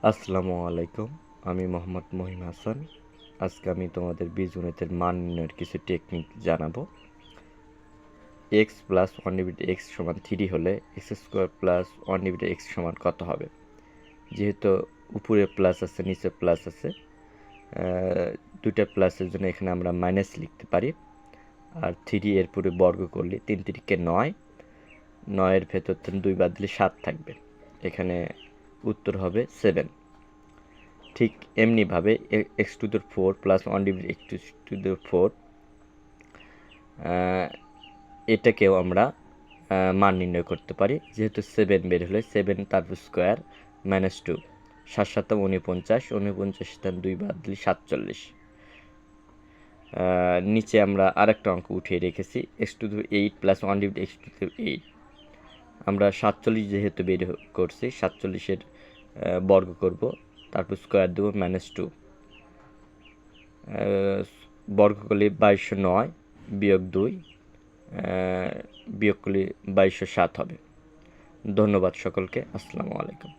আসসালামু আলাইকুম। আমি মোহাম্মদ মহিম হাসান। আজকে আমি তোমাদের বীজগণিতের মান নির্ণয়ের কিছু টেকনিক জানাবো। X plus one divided x সমান 3 হলে x square plus one divided x সমান কত হবে? যেহেতু উপরে প্লাস আছে, নিচে প্লাস আছে, দুইটা প্লাসের জন্য এখানে আমরা মাইনাস লিখতে পারি। আর 3 এর পুরো বর্গ করলে 3 3কে 9, 9-এর ভেতর থেকে 2 বাদ দিলে 7 থাকবে। এখানে উত্তর হবে 7। ঠিক এমনিভাবে x to the 4 plus one divided x to the 4 এটাকেও আমরা মান নির্ণয় করতে পারি। যেহেতু 7 বের হলে 7 তারপর স্কোয়ার মাইনাস 2, 7 7 49, 49 স্থান 2 বাদ দিলে 47। নিচে আমরা আরেকটা অঙ্ক উঠিয়ে রেখেছি, x to the 8 plus one divided x to the 8। আমরা 47 যেহেতু বের করছি, 47-এর বর্গ করব, তারপর স্কোয়ার দেবো -2, বর্গ করলে 2209 বিয়োগ 2, বিয়োগ করলে 2207 হবে। ধন্যবাদ সকলকে। আসসালামু আলাইকুম।